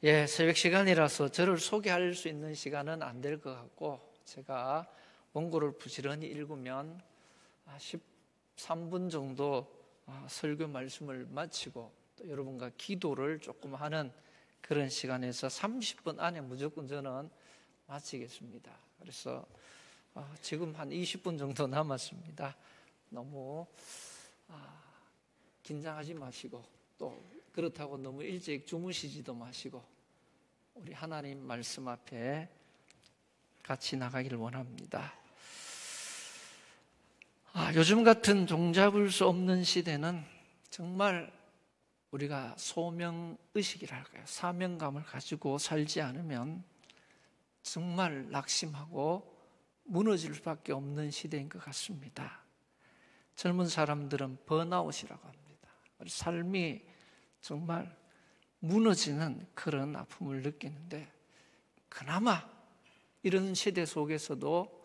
예, 새벽 시간이라서 저를 소개할 수 있는 시간은 안 될 것 같고, 제가 원고를 부지런히 읽으면 13분 정도 설교 말씀을 마치고 또 여러분과 기도를 조금 하는 그런 시간에서 30분 안에 무조건 저는 마치겠습니다. 그래서 지금 한 20분 정도 남았습니다. 너무 긴장하지 마시고, 또 그렇다고 너무 일찍 주무시지도 마시고, 우리 하나님 말씀 앞에 같이 나가기를 원합니다. 요즘 같은 종잡을 수 없는 시대는 정말 우리가 소명의식이랄까요, 사명감을 가지고 살지 않으면 정말 낙심하고 무너질 수밖에 없는 시대인 것 같습니다. 젊은 사람들은 번아웃이라고 합니다. 삶이 정말 무너지는 그런 아픔을 느끼는데, 그나마 이런 시대 속에서도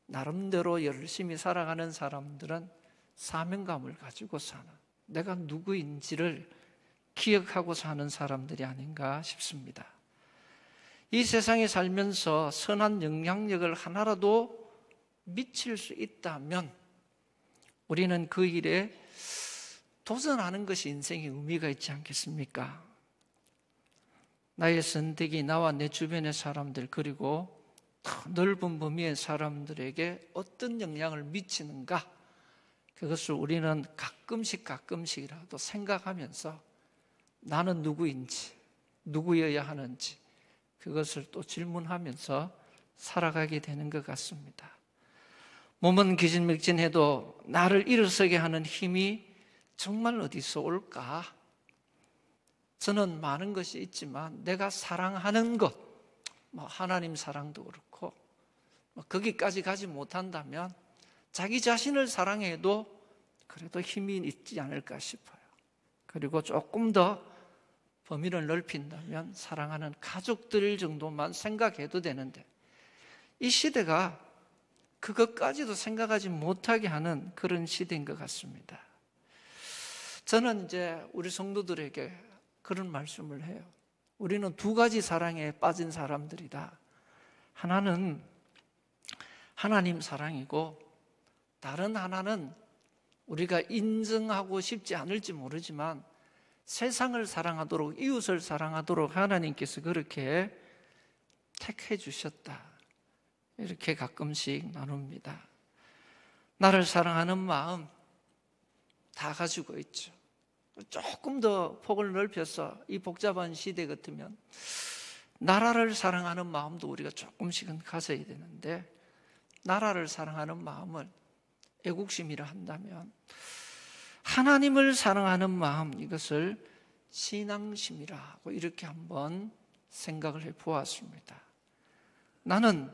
나름대로 열심히 살아가는 사람들은 사명감을 가지고 사는, 내가 누구인지를 기억하고 사는 사람들이 아닌가 싶습니다. 이 세상에 살면서 선한 영향력을 하나라도 미칠 수 있다면 우리는 그 일에 도전하는 것이 인생의 의미가 있지 않겠습니까? 나의 선택이 나와 내 주변의 사람들, 그리고 넓은 범위의 사람들에게 어떤 영향을 미치는가, 그것을 우리는 가끔씩이라도 생각하면서 나는 누구인지, 누구여야 하는지, 그것을 또 질문하면서 살아가게 되는 것 같습니다. 몸은 기진맥진해도 나를 일어서게 하는 힘이 정말 어디서 올까? 저는 많은 것이 있지만 내가 사랑하는 것, 하나님 사랑도 그렇고, 거기까지 가지 못한다면 자기 자신을 사랑해도 그래도 힘이 있지 않을까 싶어요. 그리고 조금 더 범위를 넓힌다면 사랑하는 가족들 정도만 생각해도 되는데, 이 시대가 그것까지도 생각하지 못하게 하는 그런 시대인 것 같습니다. 저는 이제 우리 성도들에게 그런 말씀을 해요. 우리는 두 가지 사랑에 빠진 사람들이다. 하나는 하나님 사랑이고, 다른 하나는 우리가 인정하고 싶지 않을지 모르지만 세상을 사랑하도록, 이웃을 사랑하도록 하나님께서 그렇게 택해 주셨다. 이렇게 가끔씩 나눕니다. 나를 사랑하는 마음 다 가지고 있죠. 조금 더 폭을 넓혀서 이 복잡한 시대 같으면 나라를 사랑하는 마음도 우리가 조금씩은 가져야 되는데, 나라를 사랑하는 마음을 애국심이라 한다면 하나님을 사랑하는 마음, 이것을 신앙심이라고 이렇게 한번 생각을 해 보았습니다. 나는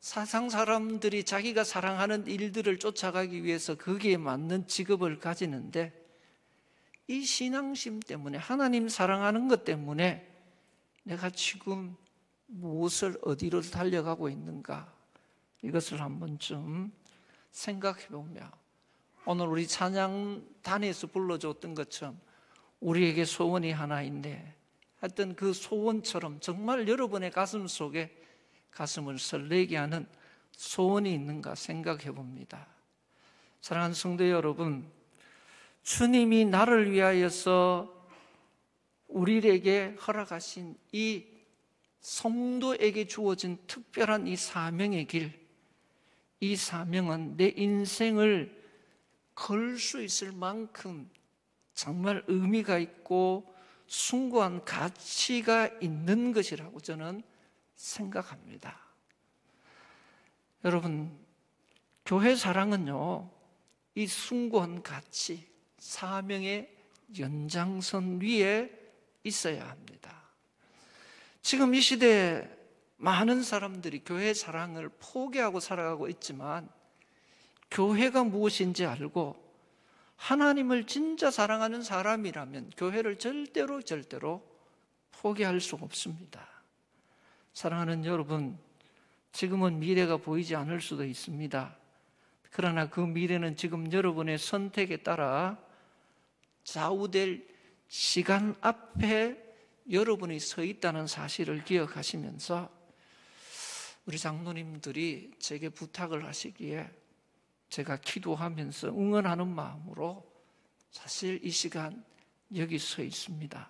세상 사람들이 자기가 사랑하는 일들을 쫓아가기 위해서 거기에 맞는 직업을 가지는데, 이 신앙심 때문에, 하나님 사랑하는 것 때문에 내가 지금 무엇을, 어디로 달려가고 있는가, 이것을 한번 좀 생각해 보며, 오늘 우리 찬양단에서 불러줬던 것처럼 우리에게 소원이 하나 있네, 하여튼 그 소원처럼 정말 여러분의 가슴 속에 가슴을 설레게 하는 소원이 있는가 생각해 봅니다. 사랑하는 성도 여러분, 주님이 나를 위하여서 우리에게 허락하신 이 성도에게 주어진 특별한 이 사명의 길, 이 사명은 내 인생을 걸 수 있을 만큼 정말 의미가 있고 숭고한 가치가 있는 것이라고 저는 생각합니다. 여러분, 교회 사랑은요, 이 숭고한 가치, 사명의 연장선 위에 있어야 합니다. 지금 이 시대에 많은 사람들이 교회 사랑을 포기하고 살아가고 있지만, 교회가 무엇인지 알고 하나님을 진짜 사랑하는 사람이라면 교회를 절대로 포기할 수 없습니다. 사랑하는 여러분, 지금은 미래가 보이지 않을 수도 있습니다. 그러나 그 미래는 지금 여러분의 선택에 따라 좌우될 시간 앞에 여러분이 서 있다는 사실을 기억하시면서 우리 장로님들이 제게 부탁을 하시기에 제가 기도하면서 응원하는 마음으로 사실 이 시간 여기 서 있습니다.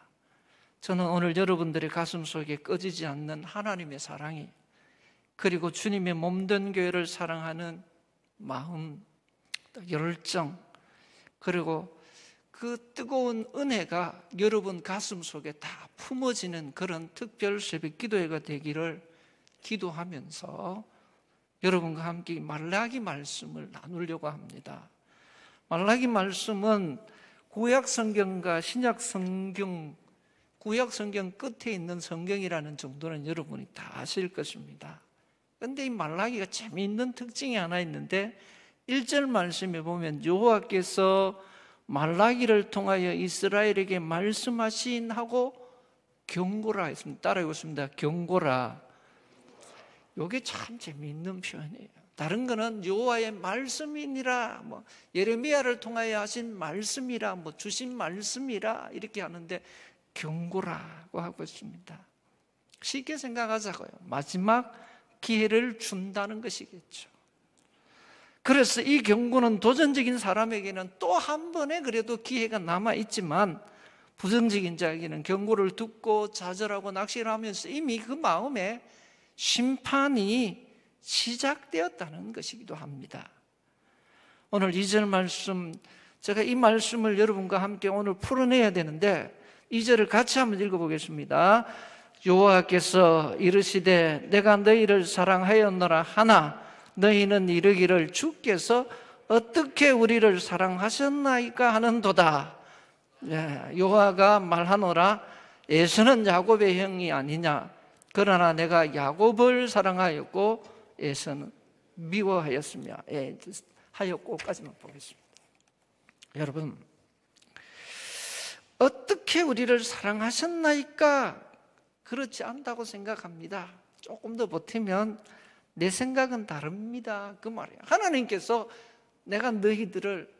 저는 오늘 여러분들의 가슴 속에 꺼지지 않는 하나님의 사랑이, 그리고 주님의 몸된 교회를 사랑하는 마음, 열정, 그리고 그 뜨거운 은혜가 여러분 가슴 속에 다 품어지는 그런 특별 새벽 기도회가 되기를 기도하면서 여러분과 함께 말라기 말씀을 나누려고 합니다. 말라기 말씀은 구약 성경과 신약 성경, 구약 성경 끝에 있는 성경이라는 정도는 여러분이 다 아실 것입니다. 그런데 이 말라기가 재미있는 특징이 하나 있는데 1절 말씀에 보면 여호와께서 말라기를 통하여 이스라엘에게 말씀하신 하고 경고라 했습니다. 따라해보겠습니다. 경고라. 이게 참 재미있는 표현이에요. 다른 거는 여호와의 말씀이니라, 예레미야를 통하여 하신 말씀이라, 주신 말씀이라 이렇게 하는데 경고라고 하고 있습니다. 쉽게 생각하자고요. 마지막 기회를 준다는 것이겠죠. 그래서 이 경고는 도전적인 사람에게는 또 한 번의 그래도 기회가 남아있지만, 부정적인 자에게는 경고를 듣고 좌절하고 낙심을 하면서 이미 그 마음에 심판이 시작되었다는 것이기도 합니다. 오늘 2절 말씀, 제가 이 말씀을 여러분과 함께 오늘 풀어내야 되는데 2절을 같이 한번 읽어보겠습니다. 여호와께서 이르시되 내가 너희를 사랑하였노라 하나 너희는 이르기를 주께서 어떻게 우리를 사랑하셨나이까 하는도다. 여호와가 말하노라 에서는 야곱의 형이 아니냐. 그러나 내가 야곱을 사랑하였고 에서는 미워하였으며 하였고까지만 보겠습니다. 여러분, 어떻게 우리를 사랑하셨나이까 그렇지 않다고 생각합니다. 조금 더 버티면 내 생각은 다릅니다, 그 말이에요. 하나님께서 내가 너희들을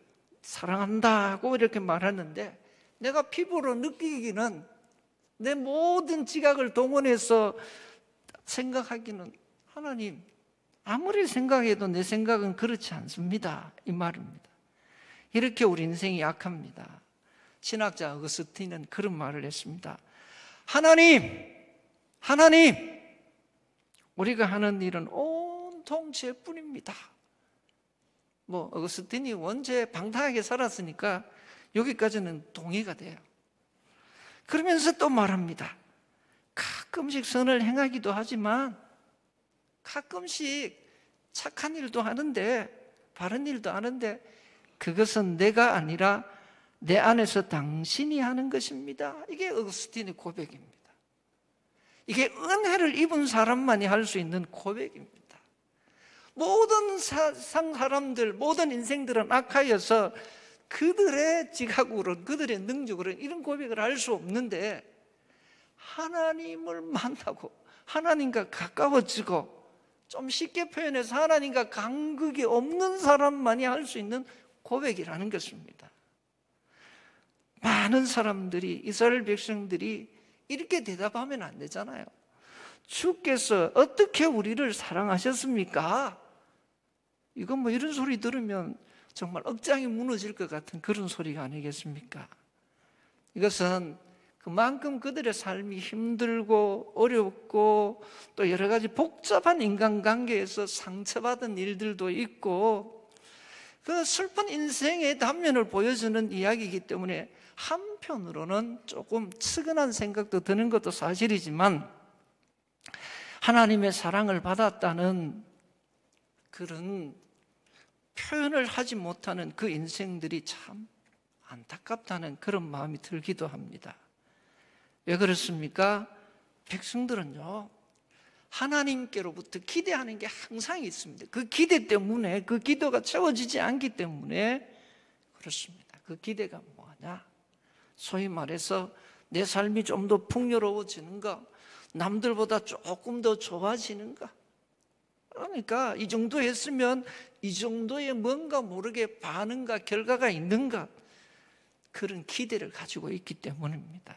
사랑한다고 이렇게 말하는데 내가 피부로 느끼기는, 내 모든 지각을 동원해서 생각하기는, 하나님 아무리 생각해도 내 생각은 그렇지 않습니다, 이 말입니다. 이렇게 우리 인생이 약합니다. 신학자 어거스틴은 그런 말을 했습니다. 하나님, 우리가 하는 일은 온통 죄뿐입니다. 어거스틴이 원체 방탕하게 살았으니까 여기까지는 동의가 돼요. 그러면서 또 말합니다. 가끔씩 선을 행하기도 하지만 가끔씩 착한 일도 하는데, 바른 일도 하는데 그것은 내가 아니라 내 안에서 당신이 하는 것입니다. 이게 어거스틴의 고백입니다. 이게 은혜를 입은 사람만이 할 수 있는 고백입니다. 모든 사람들, 모든 인생들은 악하여서 그들의 지각으로는, 그들의 능력으로는 이런 고백을 할 수 없는데, 하나님을 만나고 하나님과 가까워지고, 좀 쉽게 표현해서 하나님과 간극이 없는 사람만이 할 수 있는 고백이라는 것입니다. 많은 사람들이, 이스라엘 백성들이 이렇게 대답하면 안 되잖아요. 주께서 어떻게 우리를 사랑하셨습니까? 이건 이런 소리 들으면 정말 억장이 무너질 것 같은 그런 소리가 아니겠습니까? 이것은 그만큼 그들의 삶이 힘들고 어렵고 또 여러 가지 복잡한 인간관계에서 상처받은 일들도 있고, 그 슬픈 인생의 단면을 보여주는 이야기이기 때문에 한편으로는 조금 측은한 생각도 드는 것도 사실이지만, 하나님의 사랑을 받았다는 그런 표현을 하지 못하는 그 인생들이 참 안타깝다는 그런 마음이 들기도 합니다. 왜 그렇습니까? 백성들은요, 하나님께로부터 기대하는 게 항상 있습니다. 그 기대 때문에, 그 기도가 채워지지 않기 때문에 그렇습니다. 그 기대가 뭐냐? 소위 말해서 내 삶이 좀 더 풍요로워지는 것, 남들보다 조금 더 좋아지는 것. 그러니까 이 정도 했으면 이 정도의 뭔가 모르게 반응과 결과가 있는가, 그런 기대를 가지고 있기 때문입니다.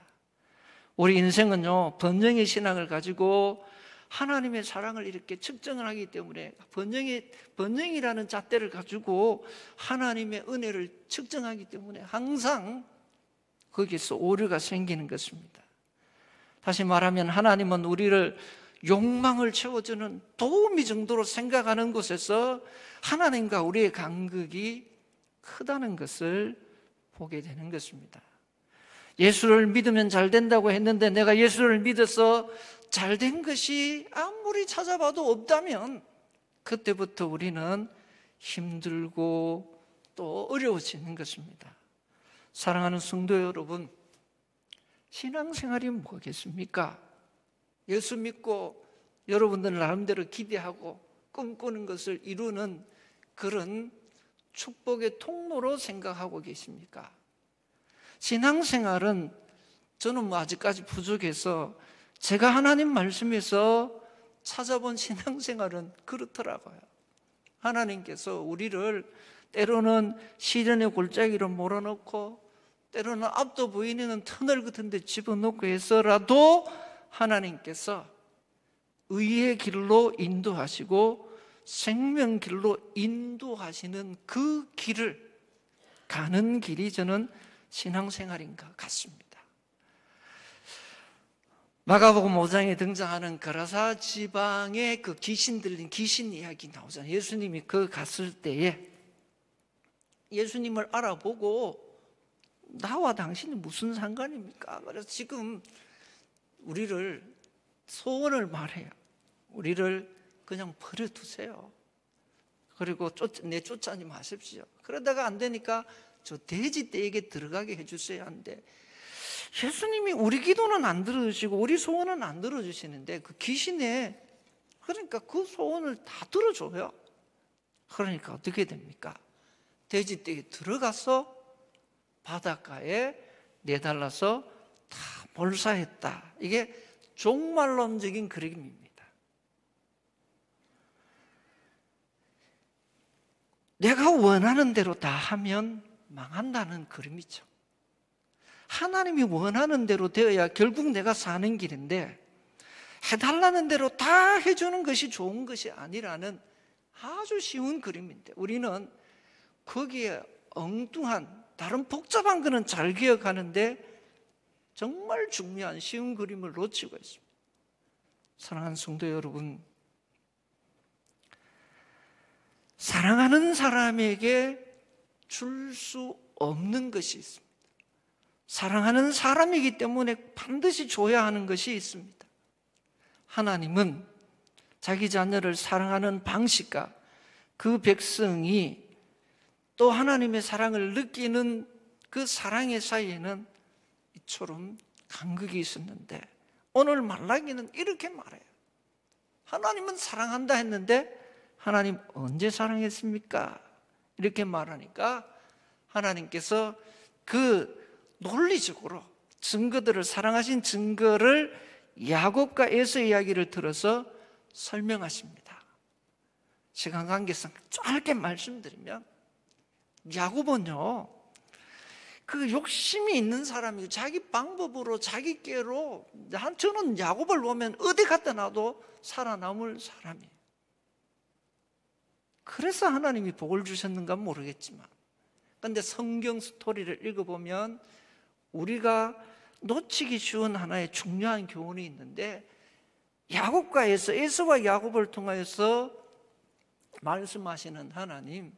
우리 인생은요, 번영의 신앙을 가지고 하나님의 사랑을 이렇게 측정을 하기 때문에 번영이라는 잣대를 가지고 하나님의 은혜를 측정하기 때문에 항상 거기서 오류가 생기는 것입니다. 다시 말하면 하나님은 우리를 욕망을 채워주는 도우미 정도로 생각하는 곳에서 하나님과 우리의 간극이 크다는 것을 보게 되는 것입니다. 예수를 믿으면 잘 된다고 했는데 내가 예수를 믿어서 잘 된 것이 아무리 찾아봐도 없다면 그때부터 우리는 힘들고 또 어려워지는 것입니다. 사랑하는 성도 여러분, 신앙생활이 뭐겠습니까? 예수 믿고 여러분들 나름대로 기대하고 꿈꾸는 것을 이루는 그런 축복의 통로로 생각하고 계십니까? 신앙생활은 저는 아직까지 부족해서 제가 하나님 말씀에서 찾아본 신앙생활은 그렇더라고요. 하나님께서 우리를 때로는 시련의 골짜기로 몰아넣고 때로는 앞도 보이는 터널 같은 데 집어넣고 해서라도 하나님께서 의의 길로 인도하시고 생명 길로 인도하시는 그 길을 가는 길이 저는 신앙생활인 것 같습니다. 마가복음 5장에 등장하는 거라사 지방의 그 귀신 들린 귀신 이야기 나오잖아요. 예수님이 그 갔을 때에 예수님을 알아보고 나와 당신이 무슨 상관입니까? 그래서 지금 우리를 소원을 말해요. 우리를 그냥 버려두세요. 그리고 내쫓아지 마십시오. 그러다가 안 되니까 저 돼지 떼에게 들어가게 해주세요 하는데 예수님이 우리 기도는 안 들어주시고 우리 소원은 안 들어주시는데 그 귀신에 그러니까 그 소원을 다 들어줘요. 그러니까 어떻게 됩니까? 돼지 떼에 들어가서 바닷가에 내달라서 다 몰사했다. 이게 종말론적인 그림입니다. 내가 원하는 대로 다 하면 망한다는 그림이죠. 하나님이 원하는 대로 되어야 결국 내가 사는 길인데 해달라는 대로 다 해주는 것이 좋은 것이 아니라는 아주 쉬운 그림인데 우리는 거기에 엉뚱한 다른 복잡한 거는 잘 기억하는데 정말 중요한 쉬운 그림을 놓치고 있습니다. 사랑하는 성도 여러분, 사랑하는 사람에게 줄 수 없는 것이 있습니다. 사랑하는 사람이기 때문에 반드시 줘야 하는 것이 있습니다. 하나님은 자기 자녀를 사랑하는 방식과 그 백성이 또 하나님의 사랑을 느끼는 그 사랑의 사이에는 이처럼 간극이 있었는데 오늘 말라기는 이렇게 말해요. 하나님은 사랑한다 했는데 하나님 언제 사랑했습니까? 이렇게 말하니까 하나님께서 그 논리적으로 증거들을 사랑하신 증거를 야곱과 에서 이야기를 들어서 설명하십니다. 시간 관계상 짧게 말씀드리면 야곱은요 그 욕심이 있는 사람이고 자기 방법으로 자기 꾀로 저는 야곱을 보면 어디 갖다 놔도 살아남을 사람이에요. 그래서 하나님이 복을 주셨는가 모르겠지만 그런데 성경 스토리를 읽어보면 우리가 놓치기 쉬운 하나의 중요한 교훈이 있는데 야곱과 에서와 야곱을 통하여서 말씀하시는 하나님,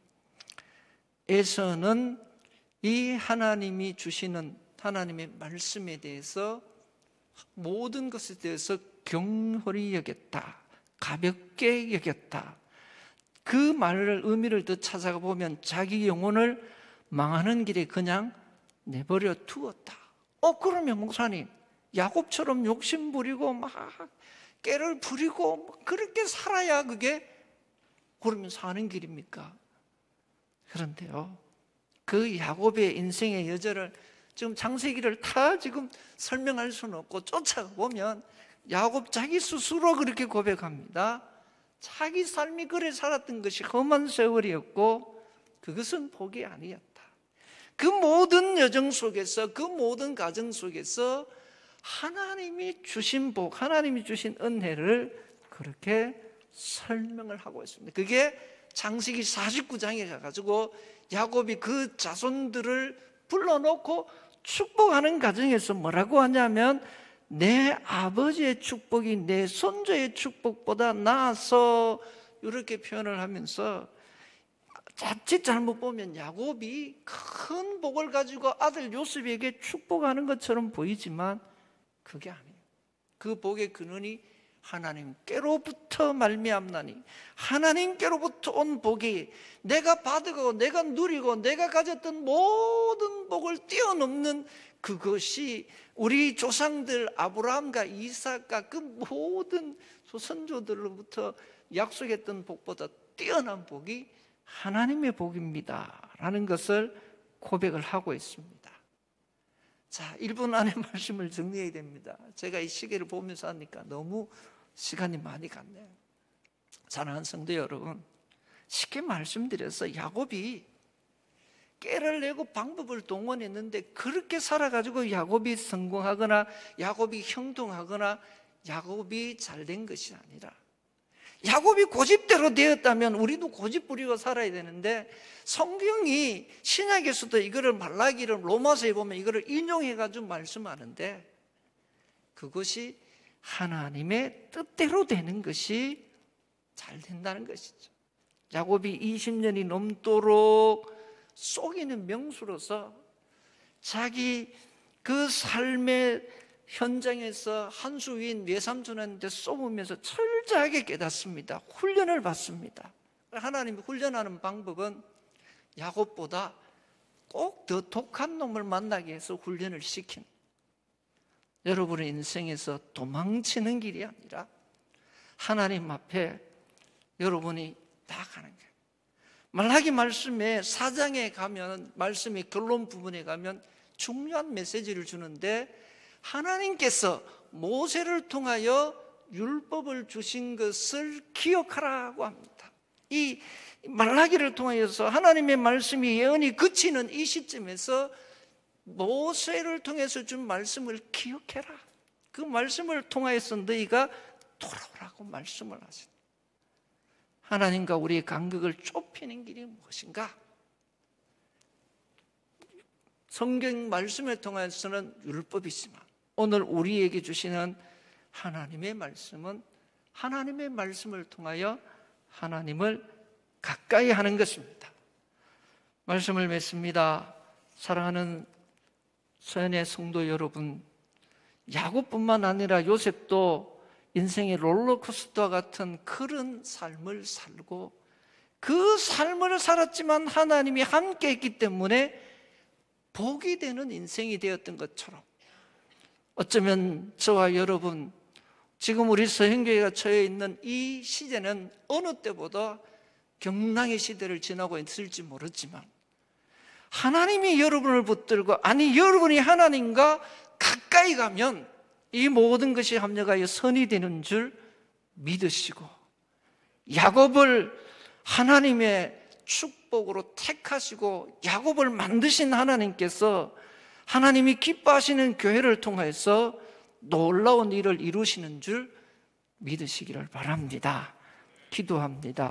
에서는 이 하나님이 주시는 하나님의 말씀에 대해서 모든 것에 대해서 경홀히 여겼다, 가볍게 여겼다. 그 말을 의미를 더 찾아가 보면 자기 영혼을 망하는 길에 그냥 내버려 두었다. 그러면 목사님 야곱처럼 욕심 부리고 막 깨를 부리고 그렇게 살아야 그게 그러면 사는 길입니까? 그런데요 그 야곱의 인생의 여정을 지금 창세기를 다 지금 설명할 수는 없고 쫓아보면 야곱 자기 스스로 그렇게 고백합니다. 자기 삶이 그래 살았던 것이 험한 세월이었고 그것은 복이 아니었다. 그 모든 여정 속에서 그 모든 과정 속에서 하나님이 주신 복, 하나님이 주신 은혜를 그렇게 설명을 하고 있습니다. 그게 창세기 49장에 가가지고 야곱이 그 자손들을 불러놓고 축복하는 과정에서 뭐라고 하냐면 내 아버지의 축복이 내 손자의 축복보다 나아서 이렇게 표현을 하면서 자칫 잘못 보면 야곱이 큰 복을 가지고 아들 요셉에게 축복하는 것처럼 보이지만 그게 아니에요. 그 복의 근원이 하나님께로부터 말미암나니 하나님께로부터 온 복이 내가 받고 내가 누리고 내가 가졌던 모든 복을 뛰어넘는 그것이 우리 조상들 아브라함과 이삭과 그 모든 선조들로부터 약속했던 복보다 뛰어난 복이 하나님의 복입니다 라는 것을 고백을 하고 있습니다. 자, 1분 안에 말씀을 정리해야 됩니다. 제가 이 시계를 보면서 하니까 너무 시간이 많이 갔네요. 사랑하는 성도 여러분, 쉽게 말씀드려서 야곱이 깨를 내고 방법을 동원했는데 그렇게 살아가지고 야곱이 성공하거나 야곱이 형통하거나 야곱이 잘된 것이 아니라 야곱이 고집대로 되었다면 우리도 고집 부리고 살아야 되는데 성경이 신약에서도 이거를 말라기를 로마서에 보면 이거를 인용해가지고 말씀하는데 그것이 하나님의 뜻대로 되는 것이 잘 된다는 것이죠. 야곱이 20년이 넘도록 속이는 명수로서 자기 그 삶의 현장에서 한 수 위인 외삼촌한테 쏘으면서 철저하게 깨닫습니다. 훈련을 받습니다. 하나님이 훈련하는 방법은 야곱보다 꼭 더 독한 놈을 만나게 해서 훈련을 시키는, 여러분의 인생에서 도망치는 길이 아니라 하나님 앞에 여러분이 나아가는 거예요. 말라기 말씀에 4장에 가면, 말씀의 결론 부분에 가면 중요한 메시지를 주는데 하나님께서 모세를 통하여 율법을 주신 것을 기억하라고 합니다. 이 말라기를 통하여서 하나님의 말씀이 예언이 그치는 이 시점에서 모세를 통해서 준 말씀을 기억해라. 그 말씀을 통하여서 너희가 돌아오라고 말씀을 하십니다. 하나님과 우리의 간격을 좁히는 길이 무엇인가? 성경 말씀을 통해서는 율법이지만 오늘 우리에게 주시는 하나님의 말씀은 하나님의 말씀을 통하여 하나님을 가까이 하는 것입니다. 말씀을 맺습니다. 사랑하는 서연의 성도 여러분, 야곱뿐만 아니라 요셉도 인생의 롤러코스터와 같은 그런 삶을 살고 그 삶을 살았지만 하나님이 함께 했기 때문에 복이 되는 인생이 되었던 것처럼 어쩌면 저와 여러분, 지금 우리 서현교회가 처해 있는 이 시대는 어느 때보다 경랑의 시대를 지나고 있을지 모르지만 하나님이 여러분을 붙들고, 아니 여러분이 하나님과 가까이 가면 이 모든 것이 합력하여 선이 되는 줄 믿으시고 야곱을 하나님의 축복으로 택하시고 야곱을 만드신 하나님께서 하나님이 기뻐하시는 교회를 통해서 놀라운 일을 이루시는 줄 믿으시기를 바랍니다. 기도합니다.